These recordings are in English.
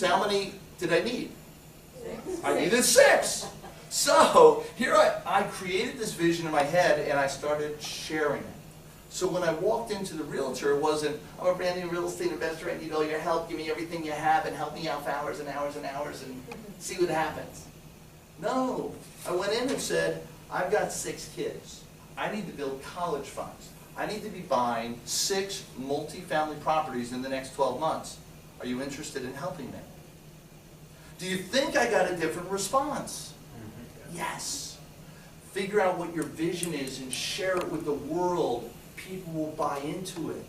So how many did I need? 6. I needed 6. So here I created this vision in my head and I started sharing it. So when I walked into the realtor, it wasn't, I'm a brand new real estate investor, I need all your help, give me everything you have and help me out for hours and hours and hours and see what happens. No, I went in and said, I've got 6 kids. I need to build college funds. I need to be buying 6 multifamily properties in the next 12 months. Are you interested in helping me? Do you think I got a different response? Yes. Figure out what your vision is and share it with the world. People will buy into it.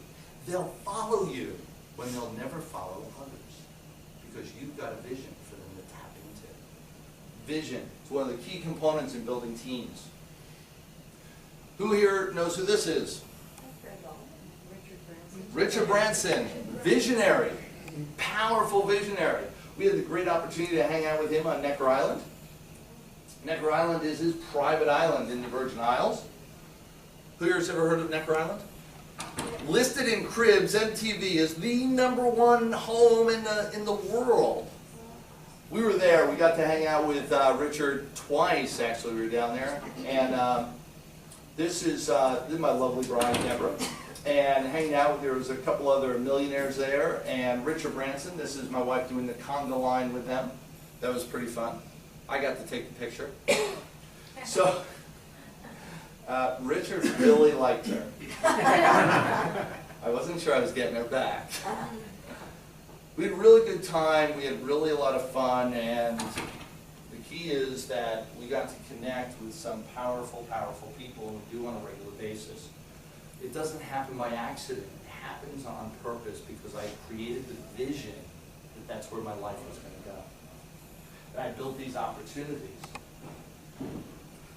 They'll follow you when they'll never follow others because you've got a vision for them to tap into. Vision is one of the key components in building teams. Who here knows who this is? Richard Branson. Visionary. Powerful visionary. We had the great opportunity to hang out with him on Necker Island. Necker Island is his private island in the Virgin Isles. Who here has ever heard of Necker Island? Listed in Cribs, MTV as the #1 home in the world. We were there. We got to hang out with Richard twice, actually. We were down there. And this is my lovely bride, Deborah. And hanging out, there was a couple other millionaires there. And Richard Branson, this is my wife doing the conga line with them. That was pretty fun. I got to take the picture. So, Richard really liked her. I wasn't sure I was getting her back. We had a really good time. We had really a lot of fun. And the key is that we got to connect with some powerful, powerful people, and we do on a regular basis. It doesn't happen by accident. It happens on purpose because I created the vision that that's where my life was going to go. And I built these opportunities.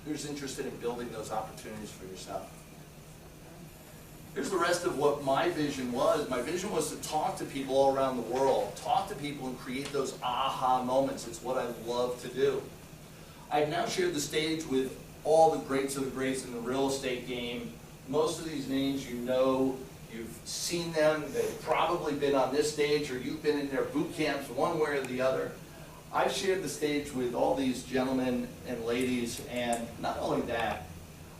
Who's interested in building those opportunities for yourself? Here's the rest of what my vision was. My vision was to talk to people all around the world. Talk to people and create those aha moments. It's what I love to do. I've now shared the stage with all the greats of the greats in the real estate game. Most of these names you know, you've seen them, they've probably been on this stage or you've been in their boot camps one way or the other. I've shared the stage with all these gentlemen and ladies, and not only that,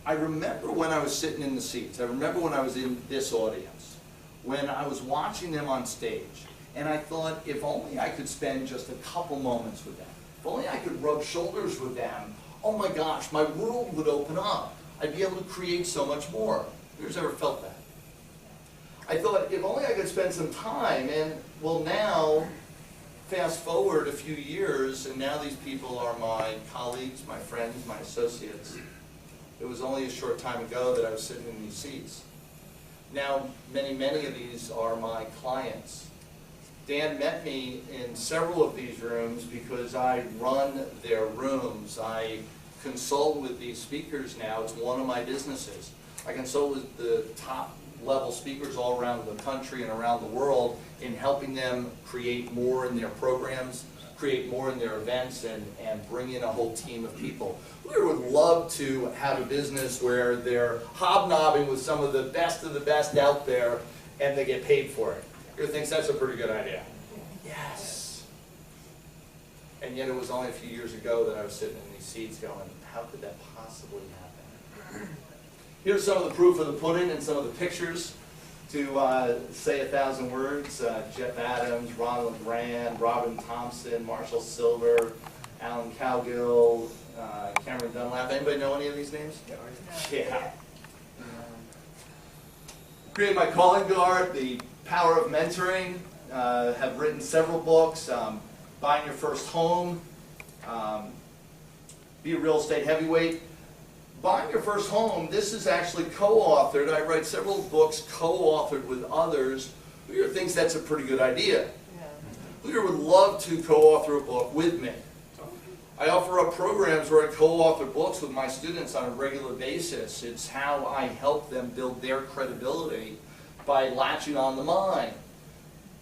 I remember when I was sitting in the seats, I remember when I was in this audience, when I was watching them on stage, and I thought, if only I could spend just a couple moments with them, if only I could rub shoulders with them, oh my gosh, my world would open up. I'd be able to create so much more. Who's ever felt that? I thought, if only I could spend some time, and well now, fast forward a few years, and now these people are my colleagues, my friends, my associates. It was only a short time ago that I was sitting in these seats. Now, many of these are my clients. Dan met me in several of these rooms because I run their rooms. I consult with these speakers now. It's one of my businesses. I consult with the top level speakers all around the country and around the world in helping them create more in their programs, create more in their events, and bring in a whole team of people. We would love to have a business where they're hobnobbing with some of the best out there and they get paid for it. Who thinks that's a pretty good idea? Yes. And yet it was only a few years ago that I was sitting in these seats going, how could that possibly happen? Here's some of the proof of the pudding and some of the pictures to say 1,000 words. Jeff Adams, Ron LeGrand, Robin Thompson, Marshall Silver, Alan Cowgill, Cameron Dunlap. Anybody know any of these names? Yeah. Created My Calling Card, The Power of Mentoring, have written several books, Buying Your First Home, Be a Real Estate Heavyweight. Buying Your First Home, this is actually co-authored. I write several books co-authored with others. Who here thinks that's a pretty good idea? Who here would love to co-author a book with me? I offer up programs where I co-author books with my students on a regular basis. It's how I help them build their credibility by latching on to mine.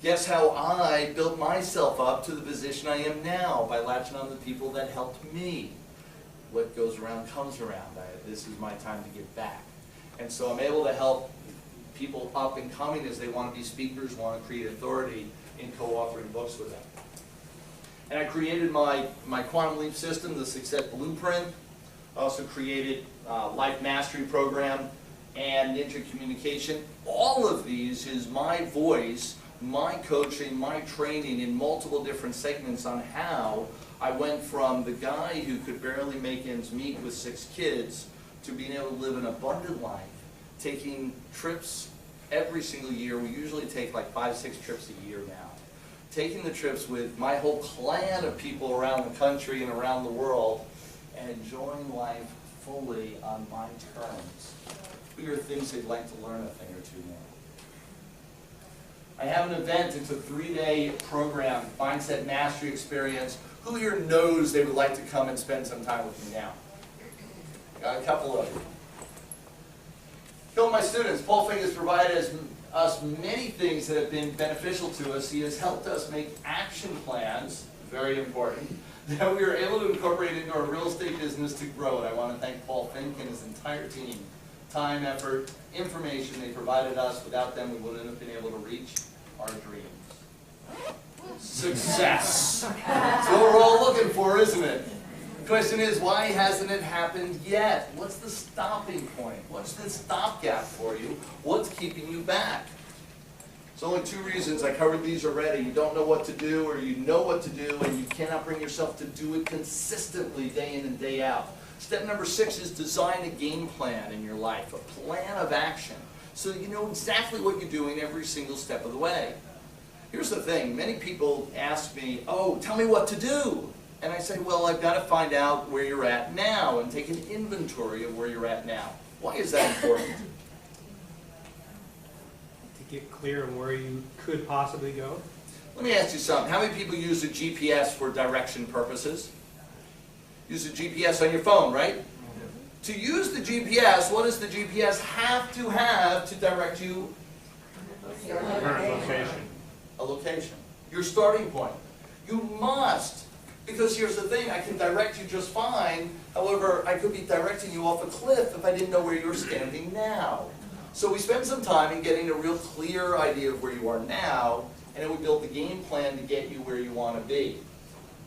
Guess how I built myself up to the position I am now? By latching on to the people that helped me. What goes around comes around. This is my time to give back. And so I'm able to help people up and coming as they want to be speakers, want to create authority in co-authoring books with them. And I created my Quantum Leap system, the Success Blueprint. I also created Life Mastery Program and Ninja Communication. All of these is my voice, my coaching, my training in multiple different segments on how I went from the guy who could barely make ends meet with 6 kids to being able to live an abundant life, taking trips every single year. We usually take like 5, 6 trips a year now. Taking the trips with my whole clan of people around the country and around the world and enjoying life fully on my terms. What are things they'd like to learn a thing or two more? I have an event, it's a 3-day program, Mindset Mastery Experience. Who here knows they would like to come and spend some time with me now? Got a couple of you. Kill my students. Paul Fink has provided us many things that have been beneficial to us. He has helped us make action plans, very important, that we are able to incorporate into our real estate business to grow it. I want to thank Paul Fink and his entire team. Time, effort, information they provided us. Without them, we wouldn't have been able to reach our dreams. Success. That's what we're all looking for, isn't it? The question is, why hasn't it happened yet? What's the stopping point? What's the stopgap for you? What's keeping you back? There's only 2 reasons. I covered these already. You don't know what to do, or you know what to do, and you cannot bring yourself to do it consistently day in and day out. Step number 6 is design a game plan in your life, a plan of action, so that you know exactly what you're doing every single step of the way. Here's the thing. Many people ask me, oh, tell me what to do. And I say, well, I've got to find out where you're at now and take an inventory of where you're at now. Why is that important? To get clear on where you could possibly go. Let me ask you something. How many people use a GPS for direction purposes? Use a GPS on your phone, right? To use the GPS, what does the GPS have to direct you? Current location. A location. Your starting point. You must. Because here's the thing, I can direct you just fine. However, I could be directing you off a cliff if I didn't know where you're standing now. So we spend some time in getting a real clear idea of where you are now, and then we build the game plan to get you where you want to be.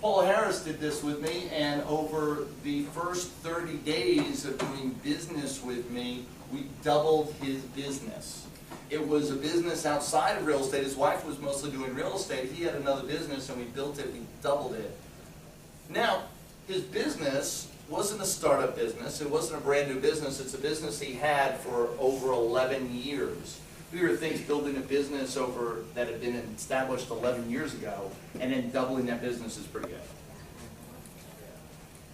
Paul Harris did this with me, and over the first 30 days of doing business with me, we doubled his business. It was a business outside of real estate. His wife was mostly doing real estate. He had another business, and we built it, we doubled it. Now, his business wasn't a startup business. It wasn't a brand new business. It's a business he had for over 11 years. We were things building a business that had been established 11 years ago, and then doubling that business is pretty good.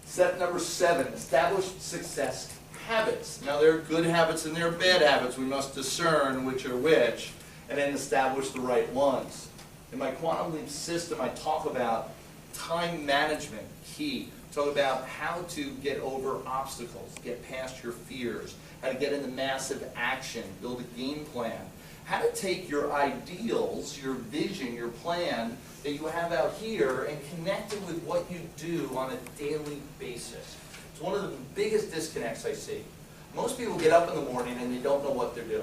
Step number 7, establish success habits. Now, there are good habits and there are bad habits. We must discern which are which, and then establish the right ones. In my Quantum Leap system, I talk about time management, key. Talk about how to get over obstacles, get past your fears, how to get into massive action, build a game plan, how to take your ideals, your vision, your plan that you have out here and connect it with what you do on a daily basis. It's one of the biggest disconnects I see. Most people get up in the morning and they don't know what they're doing.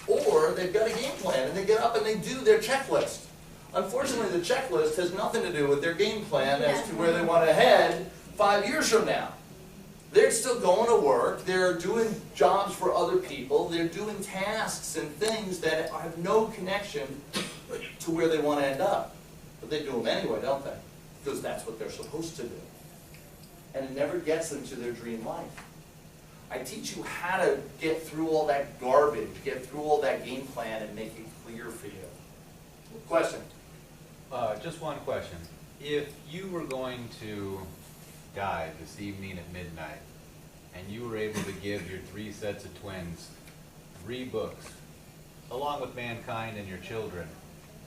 Or they've got a game plan and they get up and they do their checklist. Unfortunately, the checklist has nothing to do with their game plan as to where they want to head 5 years from now. They're still going to work, they're doing jobs for other people, they're doing tasks and things that have no connection to where they want to end up. But they do them anyway, don't they? Because that's what they're supposed to do. And it never gets them to their dream life. I teach you how to get through all that garbage, get through all that game plan and make it clear for you. Question? Just one question. If you were going to die this evening at midnight, and you were able to give your 3 sets of twins 3 books, along with mankind and your children,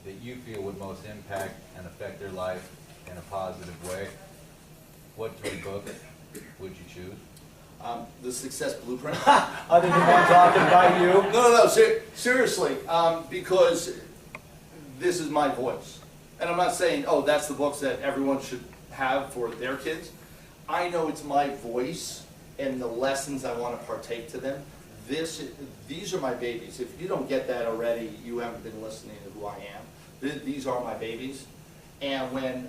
that you feel would most impact and affect their life in a positive way, what 3 books would you choose? The Success Blueprint. Other than them talking about you? No, seriously, because this is my voice. And I'm not saying, oh, that's the books that everyone should have for their kids. I know it's my voice and the lessons I want to partake to them. These are my babies. If you don't get that already, you haven't been listening to who I am. These are my babies. And when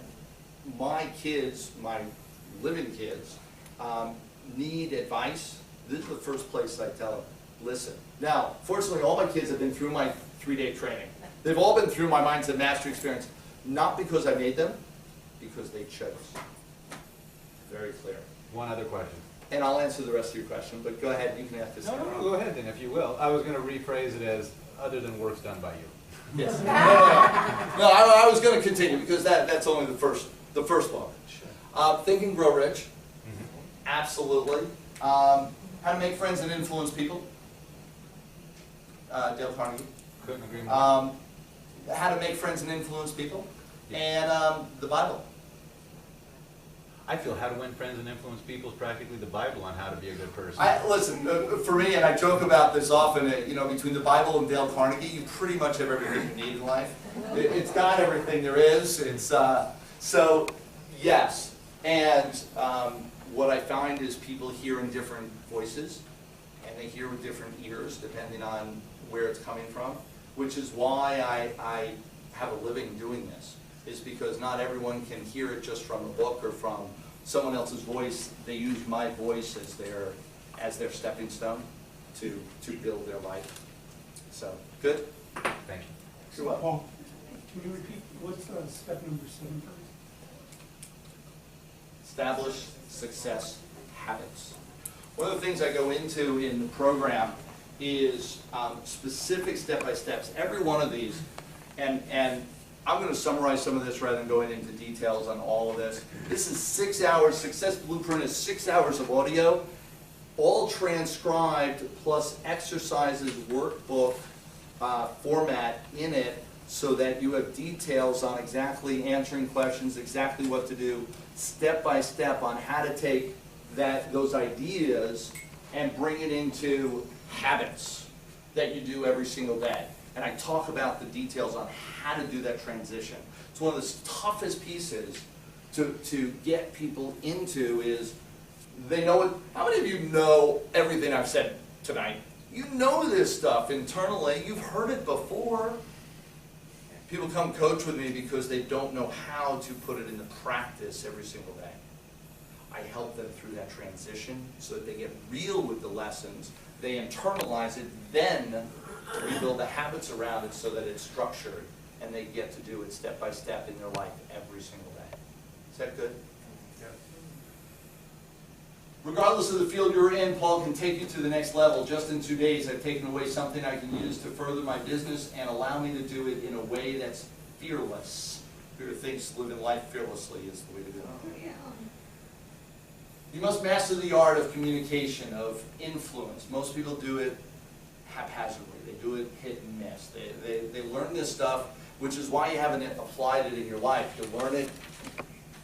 my kids, my living kids, need advice, this is the first place I tell them, listen. Now, fortunately, all my kids have been through my 3-day training. They've all been through my Mindset Mastery experience, not because I made them, because they chose. Very clear. One other question. And I'll answer the rest of your question, but go ahead, you can ask this. No, go ahead then, if you will. I was going to rephrase it as, other than works done by you. Yes. No, I was going to continue, because that's only the first one. Sure. Think and Grow Rich. Absolutely. How to Make Friends and Influence People. Dale Carnegie. Couldn't agree more. How to Make Friends and Influence People. And the Bible. I feel How to Win Friends and Influence People is practically the Bible on how to be a good person. Listen, for me, and I joke about this often, between the Bible and Dale Carnegie, you pretty much have everything you need in life. It's got everything there is. It's so, yes. And what I find is people hear in different voices, and they hear with different ears, depending on where it's coming from, which is why I have a living doing this. Is because not everyone can hear it just from a book or from someone else's voice. They use my voice as their stepping stone to build their life. So, good? Thank you. You're welcome. Paul, can you repeat, what's step number 7, please? Establish success habits. One of the things I go into in the program is specific step-by-steps. Every one of these, and I'm going to summarize some of this rather than going into details on all of this. This is 6 hours. Success Blueprint is 6 hours of audio, all transcribed, plus exercises, workbook format in it, so that you have details on exactly answering questions, exactly what to do, step by step on how to take those ideas and bring it into habits that you do every single day. And I talk about the details on how to do that transition. It's one of the toughest pieces to get people into is they know it. How many of you know everything I've said tonight? You know this stuff internally. You've heard it before. People come coach with me because they don't know how to put it into practice every single day. I help them through that transition so that they get real with the lessons. They internalize it, then we build the habits around it so that it's structured and they get to do it step by step in their life every single day. Is that good? Yeah. Regardless of the field you're in, Paul can take you to the next level. Just in 2 days, I've taken away something I can use to further my business and allow me to do it in a way that's fearless. Peter thinks living life fearlessly is the way to do it. You must master the art of communication, of influence. Most people do it haphazardly. They do it hit and miss. They learn this stuff, which is why you haven't applied it in your life. You learn it,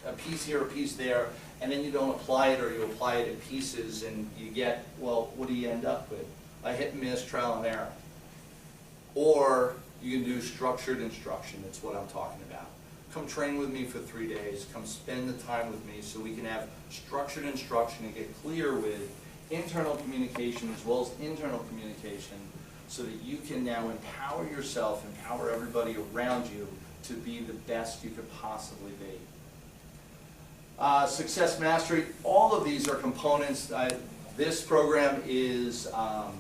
a piece here, a piece there, and then you don't apply it, or you apply it in pieces, and you get, well, what do you end up with? A hit and miss, trial and error. Or you can do structured instruction. That's what I'm talking about. Come train with me for 3 days. Come spend the time with me so we can have structured instruction and get clear with internal communication as well as internal communication, so that you can now empower yourself, empower everybody around you to be the best you could possibly be. Success Mastery, all of these are components. This program is, I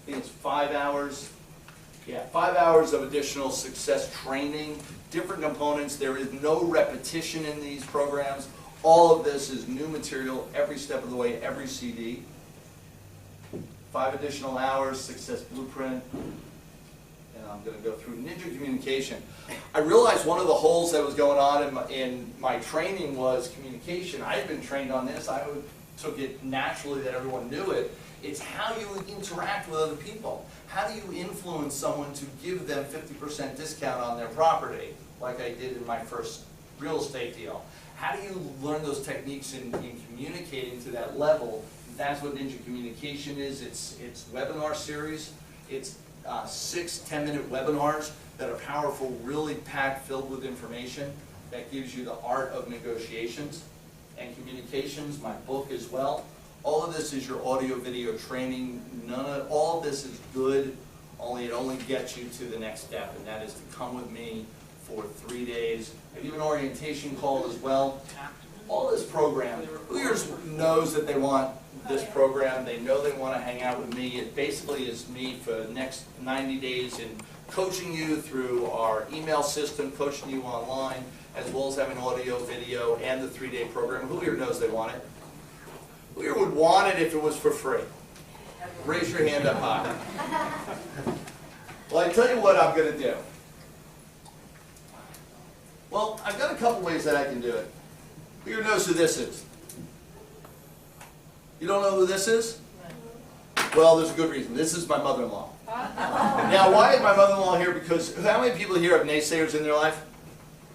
think it's 5 hours. Yeah, 5 hours of additional success training, different components. There is no repetition in these programs. All of this is new material every step of the way, every CD. 5 additional hours, Success Blueprint, and I'm going to go through Ninja Communication. I realized one of the holes that was going on in my training was communication. I had been trained on this. I took it naturally that everyone knew it. It's how you interact with other people. How do you influence someone to give them 50% discount on their property, like I did in my first real estate deal? How do you learn those techniques in communicating to that level? That's what Ninja Communication is. It's webinar series. It's 6 10-minute webinars that are powerful, really packed, filled with information that gives you the art of negotiations and communications, my book as well. All of this is your audio video training. All of this is good, it only gets you to the next step, and that is to come with me for 3 days, even orientation call as well. All this program, who here knows that they want this program, they know they want to hang out with me. It basically is me for the next 90 days in coaching you through our email system, coaching you online, as well as having audio, video, and the 3-day program. Who here knows they want it? Who here would want it if it was for free? Raise your hand up high. Well, I tell you what I'm going to do. Well, I've got a couple ways that I can do it. Who here knows who this is? You don't know who this is? Well, there's a good reason. This is my mother-in-law. Now, why is my mother-in-law here? Because how many people here have naysayers in their life?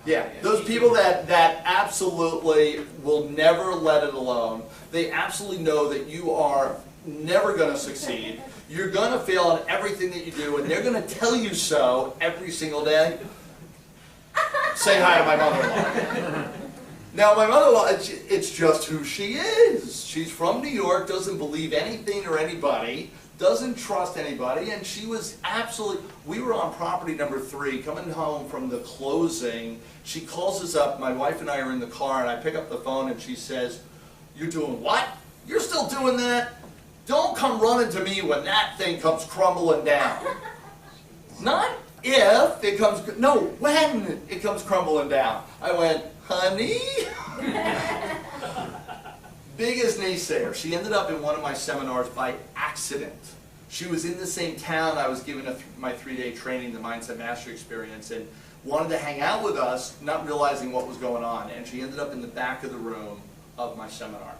Yeah, those people that absolutely will never let it alone. They absolutely know that you are never going to succeed. You're going to fail on everything that you do, and they're going to tell you so every single day. Say hi to my mother-in-law. Now, my mother-in-law, it's just who she is. She's from New York, doesn't believe anything or anybody, doesn't trust anybody, and she was absolutely, we were on property number 3, coming home from the closing. She calls us up, my wife and I are in the car, and I pick up the phone, and she says, "You're doing what? You're still doing that? Don't come running to me when that thing comes crumbling down." Not if it comes, no, when it comes crumbling down. I went, "Honey?" Biggest naysayer. She ended up in one of my seminars by accident. She was in the same town I was giving my 3-day training, the Mindset Mastery Experience, and wanted to hang out with us, not realizing what was going on. And she ended up in the back of the room of my seminar.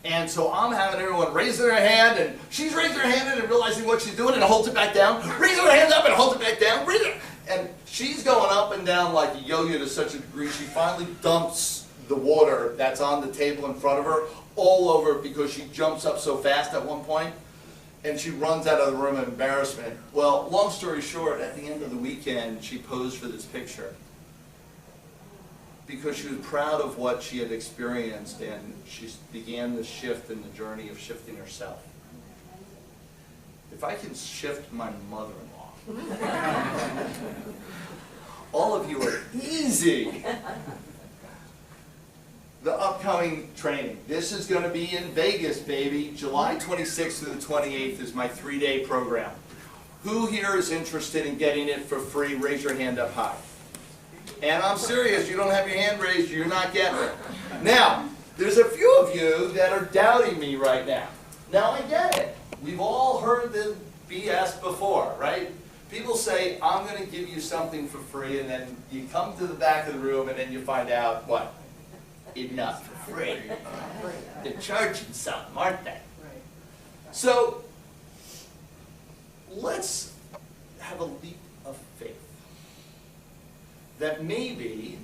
And so I'm having everyone raise their hand, and she's raising her hand and realizing what she's doing, and holds it back down. Raise her hand up and holds it back down. Raise it. And she's going up and down like a yo-yo to such a degree, she finally dumps the water that's on the table in front of her all over because she jumps up so fast at one point, and she runs out of the room in embarrassment. Well, long story short, at the end of the weekend, she posed for this picture because she was proud of what she had experienced, and she began the shift in the journey of shifting herself. If I can shift my mother-in-law, all of you are easy. The upcoming training. This is going to be in Vegas, baby. July 26th through the 28th is my 3-day program. Who here is interested in getting it for free? Raise your hand up high. And I'm serious, you don't have your hand raised, you're not getting it. Now, there's a few of you that are doubting me right now. Now, I get it. We've all heard the BS before, right? People say, "I'm going to give you something for free," and then you come to the back of the room and then you find out, what? It's not for free. They're charging something, aren't they? So, let's have a leap of faith. That maybe,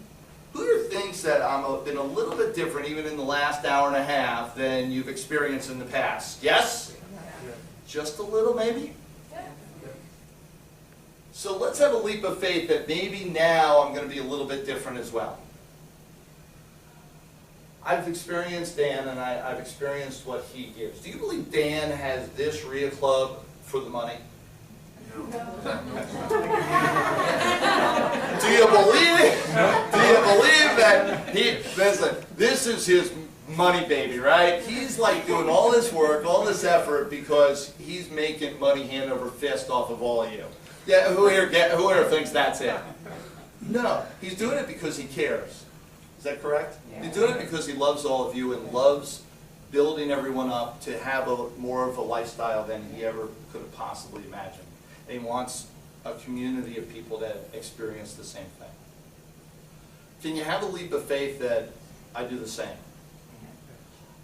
who here thinks that I've been a little bit different even in the last hour and a half than you've experienced in the past? Yes? Just a little maybe? So let's have a leap of faith that maybe now I'm going to be a little bit different as well. I've experienced Dan, and I've experienced what he gives. Do you believe Dan has this REIA club for the money? No. Do you believe it? Do you believe that listen, this is his money baby, right? He's like doing all this work, all this effort because he's making money hand over fist off of all of you. Yeah, who here thinks that's it? No, he's doing it because he cares. Is that correct? Yeah. He's doing it because he loves all of you and loves building everyone up to have more of a lifestyle than he ever could have possibly imagined. And he wants a community of people that experience the same thing. Can you have a leap of faith that I do the same?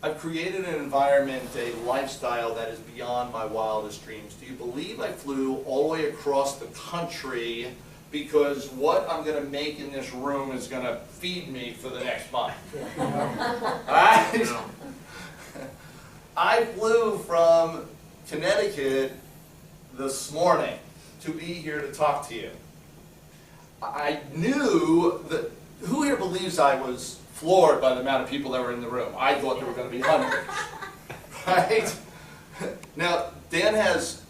I've created an environment, a lifestyle that is beyond my wildest dreams. Do you believe I flew all the way across the country because what I'm going to make in this room is going to feed me for the next month? Right? I flew from Connecticut this morning to be here to talk to you. I knew that, who here believes I was floored by the amount of people that were in the room? I thought there were going to be hundreds. Right? Now, Dan has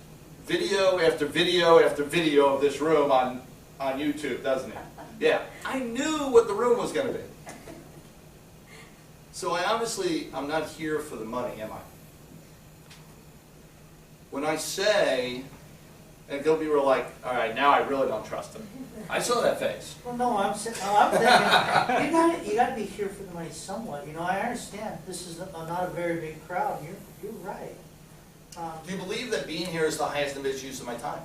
video after video after video of this room on YouTube, doesn't he? Yeah, I knew what the room was gonna be. So I'm not here for the money, am I? When I say, and they'll be real like, all right, now I really don't trust him. I saw that face. Well, no, I'm thinking, you gotta be here for the money somewhat, you know, I understand, this is not a very big crowd, you're right. Do you believe that being here is the highest and best use of my time?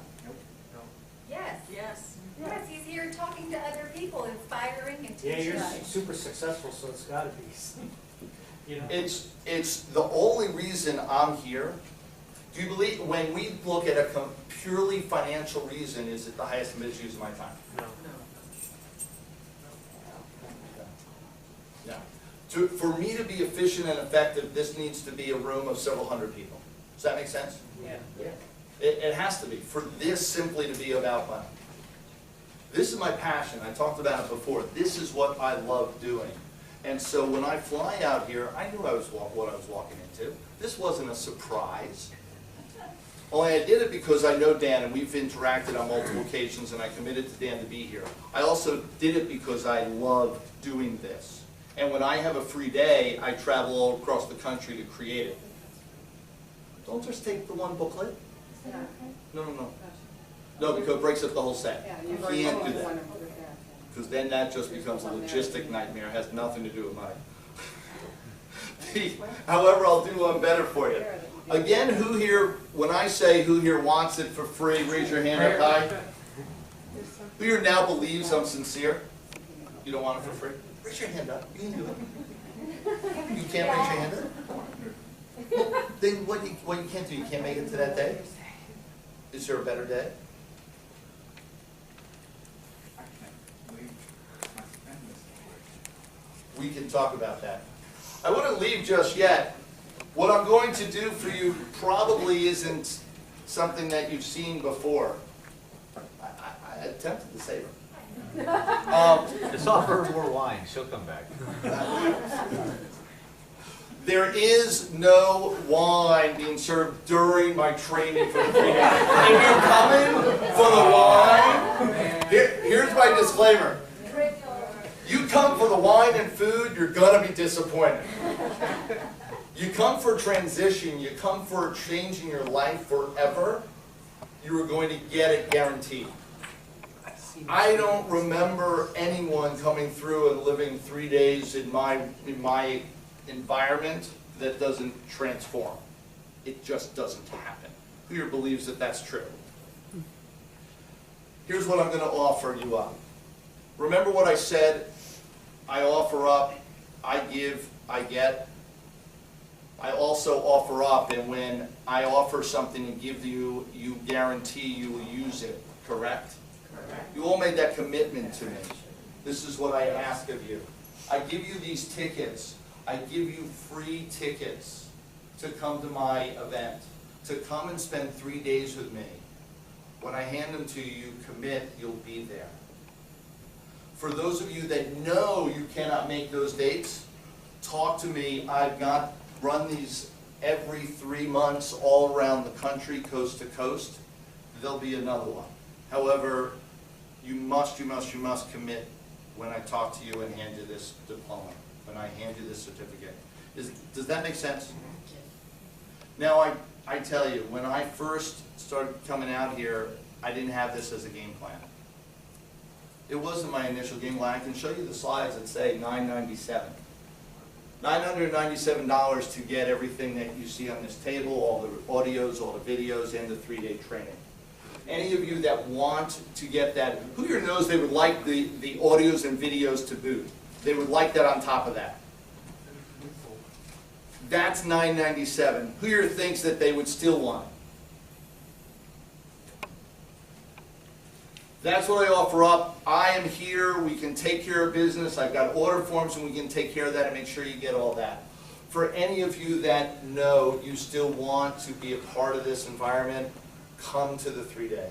Yes. Yes. Yes, he's here talking to other people, inspiring and Yeah, teaching. you're super successful, so it's gotta be, you know. It's the only reason I'm here. Do you believe, when we look at a purely financial reason, is it the highest and best use of my time? No. No. For me to be efficient and effective, this needs to be a room of several hundred people. Does that make sense? Yeah. It has to be, for this simply to be about money. This is my passion, I talked about it before. This is what I love doing. And so when I fly out here, I knew what I was walking into. This wasn't a surprise. Only I did it because I know Dan, and we've interacted on multiple occasions, and I committed to Dan to be here. I also did it because I love doing this. And when I have a free day, I travel all across the country to create it. Don't just take the one booklet. No. No, because it breaks up the whole set. You can't do that. Because then that just becomes a logistic nightmare. It has nothing to do with money. However, I'll do one better for you. Again, who here, when I say who here wants it for free, raise your hand up high. Who here now believes I'm sincere? You don't want it for free? Raise your hand up. You can do it. You can't raise your hand up? Then what you can't do, you can't make it to that day? Is there a better day? We can talk about that. I wouldn't leave just yet. What I'm going to do for you probably isn't something that you've seen before. I attempted to save her. Just offer her more wine, she'll come back. There is no wine being served during my training for the 3 days. If you're coming for the wine, here's my disclaimer. You come for the wine and food, you're going to be disappointed. You come for transition, you come for changing your life forever, you are going to get it guaranteed. I don't remember anyone coming through and living 3 days in my environment that doesn't transform. It just doesn't happen. Who here believes that that's true? Here's what I'm going to offer you up. Remember what I said? I offer up, I give, I get. I also offer up, and when I offer something and give you, you guarantee you will use it, correct? Correct. You all made that commitment to me. This is what I ask of you. I give you these tickets. I give you free tickets to come to my event, to come and spend 3 days with me. When I hand them to you, commit, you'll be there. For those of you that know you cannot make those dates, talk to me. I've run these every 3 months all around the country, coast to coast. There'll be another one. However, you must commit when I talk to you and hand you this diploma, when I hand you this certificate. Does that make sense? Now, I tell you, when I first started coming out here, I didn't have this as a game plan. It wasn't my initial game plan. I can show you the slides that say $997. $997 to get everything that you see on this table, all the audios, all the videos, and the 3-day training. Any of you that want to get that, who here knows they would like the audios and videos to boot? They would like that on top of that. That's $997. Who here thinks that they would still want it? That's what I offer up. I am here. We can take care of business. I've got order forms, and we can take care of that and make sure you get all that. For any of you that know you still want to be a part of this environment, come to the 3-day.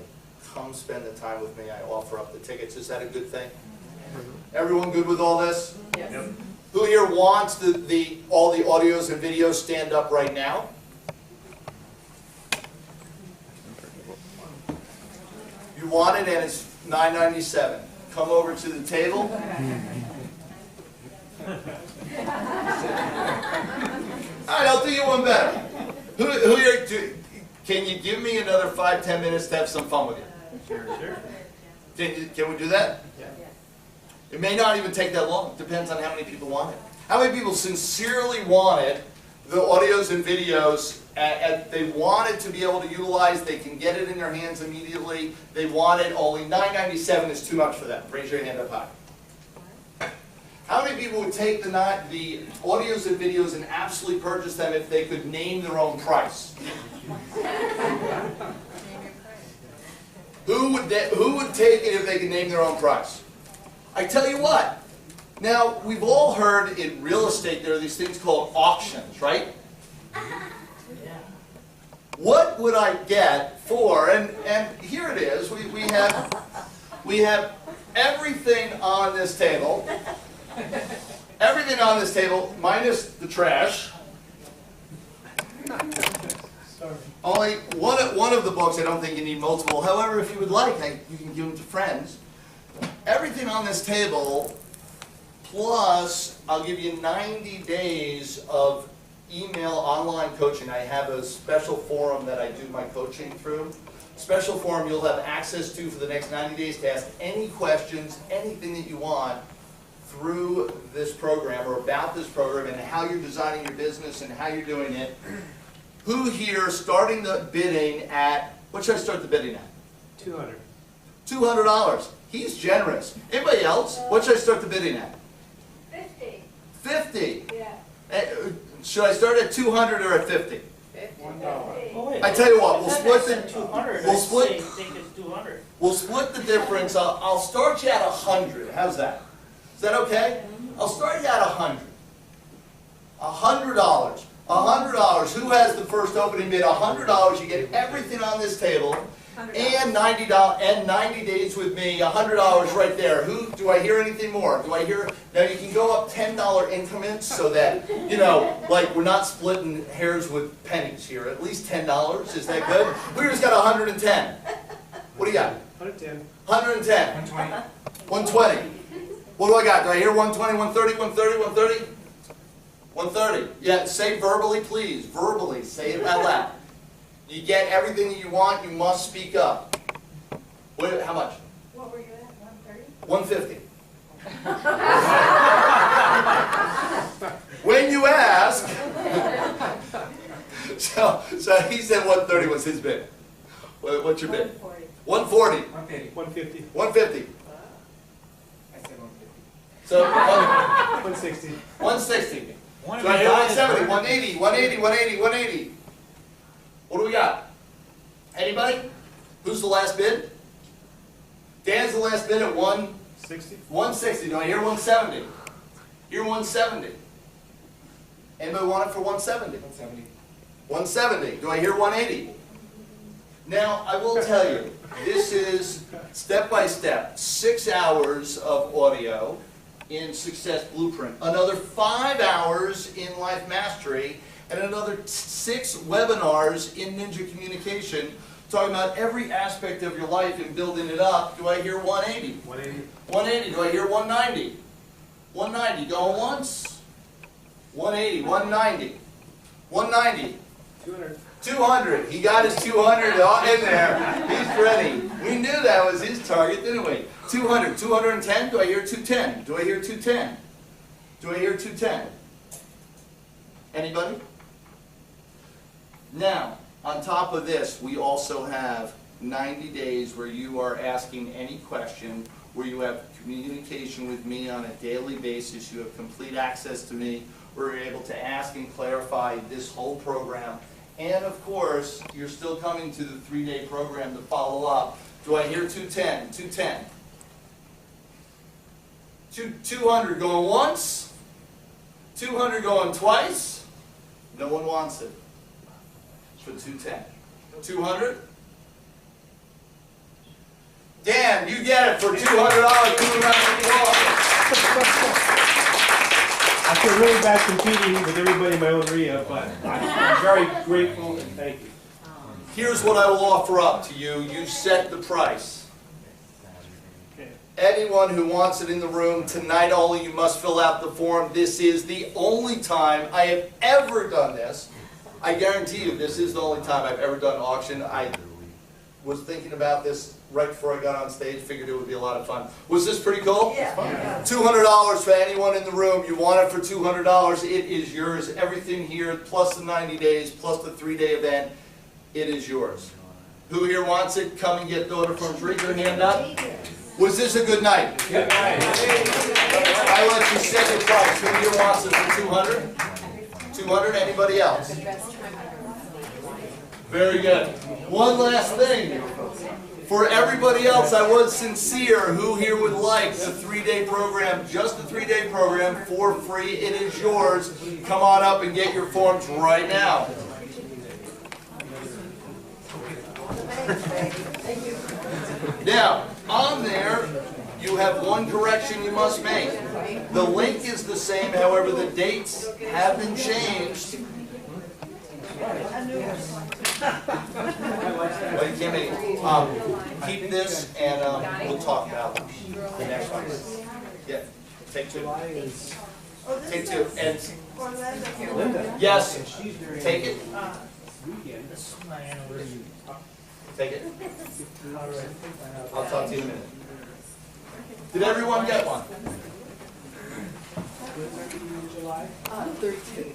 Come spend the time with me. I offer up the tickets. Is that a good thing? Everyone good with all this? Yes. Yep. Who here wants all the audios and videos? Stand up right now. You want it, and it's $997. come over to the table. All right, I'll do you one better. Who here, can you give me another 5-10 minutes to have some fun with you? Sure. Can we do that? Yeah. It may not even take that long. Depends on how many people want it. How many people sincerely wanted the audios and videos, and they wanted to be able to utilize, they can get it in their hands immediately, they want it, only $9.97 is too much for them. Raise your hand up high. How many people would take the audios and videos and absolutely purchase them if they could name their own price? Who would take it if they could name their own price? I tell you what. Now, we've all heard in real estate there are these things called auctions, right? Yeah. What would I get for, and here it is, we have everything on this table. Everything on this table, minus the trash. Sorry. Only one of the books, I don't think you need multiple. However, if you would like, you can give them to friends. Everything on this table, plus I'll give you 90 days of email online coaching. I have a special forum that I do my coaching through. Special forum you'll have access to for the next 90 days to ask any questions, anything that you want through this program or about this program and how you're designing your business and how you're doing it. Who here starting the bidding at, what should I start the bidding at? 200. $200. He's generous. Anybody else? What should I start the bidding at? 50. 50. Yeah. Should I start at 200 or at 50? $1. Oh, wait. I tell you what, we'll I split said the 200, we'll I split- think it's 200. we'll split the difference. I'll start you at 100. How's that? Is that okay? I'll start you at 100. $100. $100. Who has the first opening bid? $100. You get everything on this table. And $90 and 90 days with me, $100 right there. Who do I hear anything more? Do I hear? Now you can go up $10 increments so that like we're not splitting hairs with pennies here. At least $10. Is that good? We just got 110. What do you got? 110. 110. 120. What do I got? Do I hear 120, 130, 130, 130? 130. Yeah, say verbally, please. Verbally, say it out loud. You get everything that you want, you must speak up. How much? What were you at, 130? 150. When you ask, so he said 130 was his bid. What's your bid? 140. 150. 150. I said 150. So 160. 160. So I hear 170, 180, 180, 180, 180. What do we got? Anybody? Who's the last bid? Dan's the last bid at 60. 160. Do I hear 170? Hear 170. Anybody want it for 170? 170. 170. Do I hear 180? Now, I will tell you, this is step by step, 6 hours of audio in Success Blueprint, another 5 hours in Life Mastery, and another 6 webinars in Ninja Communication, talking about every aspect of your life and building it up. Do I hear 180? 180. 180. Do I hear 190? 190. Going once. 180. 190. 190. 200. 200. He got his 200 in there. He's ready. We knew that was his target, didn't we? 200. 210. Do I hear 210? Do I hear 210? Do I hear 210? Anybody? Now, on top of this, we also have 90 days where you are asking any question, where you have communication with me on a daily basis. You have complete access to me, where you're able to ask and clarify this whole program. And of course, you're still coming to the 3-day program to follow up. Do I hear 210? 210. 200 going once. 200 going twice. No one wants it. For 210. 200. Dan, you get it for $200. I feel really bad competing with everybody in my own area, but I'm very grateful and thank you. Here's what I will offer up to you. You set the price. Okay. anyone who wants it in the room, tonight only, you must fill out the form. This is the only time I have ever done this. I guarantee you, this is the only time I've ever done auction. I was thinking about this right before I got on stage, figured it would be a lot of fun. Was this pretty cool? Yeah. $200 for anyone in the room. You want it for $200, it is yours. Everything here, plus the 90 days, plus the 3-day event, it is yours. Who here wants it? Come and get the order forms. Raise your hand up. Was this a good night? Good night. I let you set your price. Who here wants it for 200? 200? Anybody else? Very good. One last thing. For everybody else, I was sincere. Who here would like the 3-day program, just the 3-day program, for free? It is yours. Come on up and get your forms right now. Now, on there, you have one correction you must make. The link is the same, however, the dates have been changed. Well, you can't make it. Keep this, and we'll talk about the next one. Yeah, take 2. Take 2. And Linda. yes, take it. This is my anniversary. Take it. I'll talk to you in a minute. Did everyone get one? 13.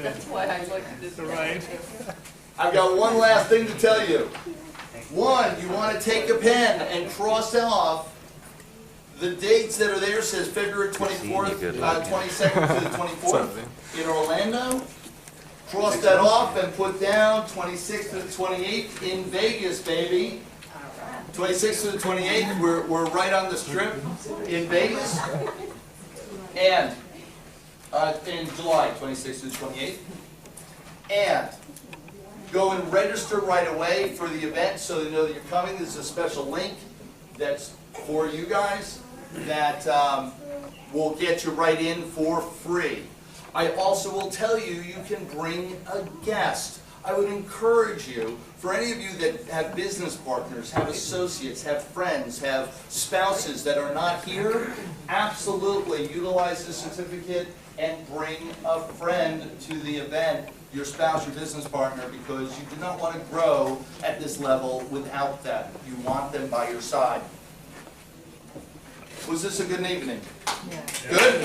That's why I looked at this. Right. I've got one last thing to tell you. One, you want to take a pen and cross off the dates that are there. Says February 24th, 22nd to the 24th in Orlando. Cross that off and put down 26th to the 28th in Vegas, baby. 26th to the 28th, we're right on the strip in Vegas. And in July, 26th to the 28th. And go and register right away for the event so they know that you're coming. There's a special link that's for you guys that will get you right in for free. I also will tell you, you can bring a guest. I would encourage you, for any of you that have business partners, have associates, have friends, have spouses that are not here, absolutely utilize the certificate and bring a friend to the event, your spouse, your business partner, because you do not want to grow at this level without them. You want them by your side. Was this a good evening? Yeah. Good?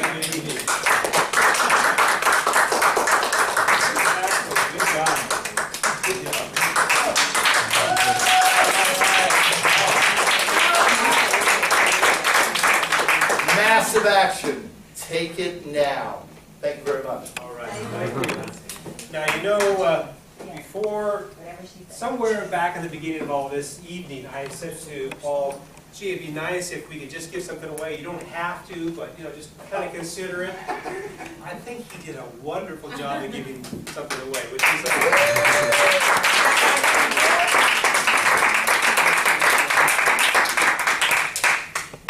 Good job. Massive action. Take it now. Thank you very much. All right. Thank you. Now, you know, before, somewhere back in the beginning of all this evening, I said to Paul, gee, it'd be nice if we could just give something away. You don't have to, but, you know, just kind of consider it. I think he did a wonderful job of giving something away, which is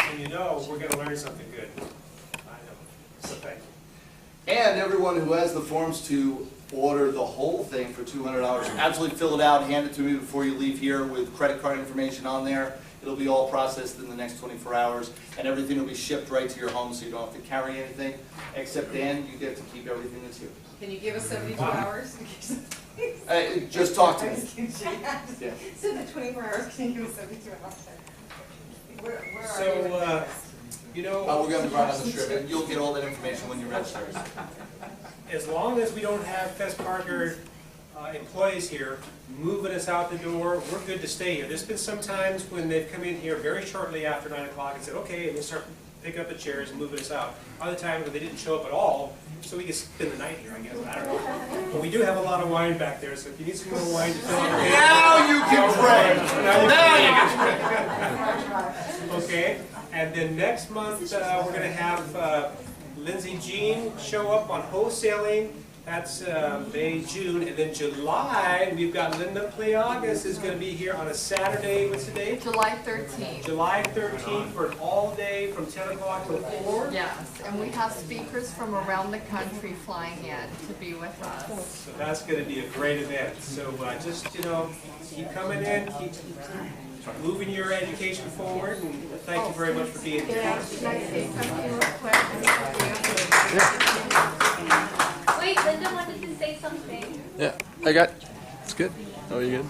and you know, we're going to learn something good. I know. So thank you. And everyone who has the forms to order the whole thing for $200, absolutely fill it out, hand it to me before you leave here with credit card information on there. It'll be all processed in the next 24 hours, and everything will be shipped right to your home, so you don't have to carry anything. Except Dan, you get to keep everything that's here. Can you give us 72 hours? Just talk to me. Yeah. So the 24 hours, can you give us 72 hours? Where are So, you know, We're going to run on the strip, and you'll get all that information when you register. as long as we don't have Fess Parker employees here moving us out the door, we're good to stay here. There's been some times when they've come in here very shortly after 9 o'clock and said, okay, and they start picking up the chairs and moving us out. Other times when they didn't show up at all, so we could spend the night here, I guess. I don't know. But we do have a lot of wine back there, so if you need some more wine to fill up your hand. Now you can pray! Now you can Okay, and then next month, we're going to have Lindsay Jean show up on wholesaling. That's May, June, and then July, we've got Linda Playagas is going to be here on a Saturday. What's the date? July 13th. July 13th for an all-day from 10 o'clock till 4. Yes, and we have speakers from around the country flying in to be with us. So that's going to be a great event. So just, you know, keep coming in, keep moving your education forward, and thank you very much for being here. Yeah, can I say something real quick? Wait, Linda wanted to say something. Yeah, it's good. Oh, you good?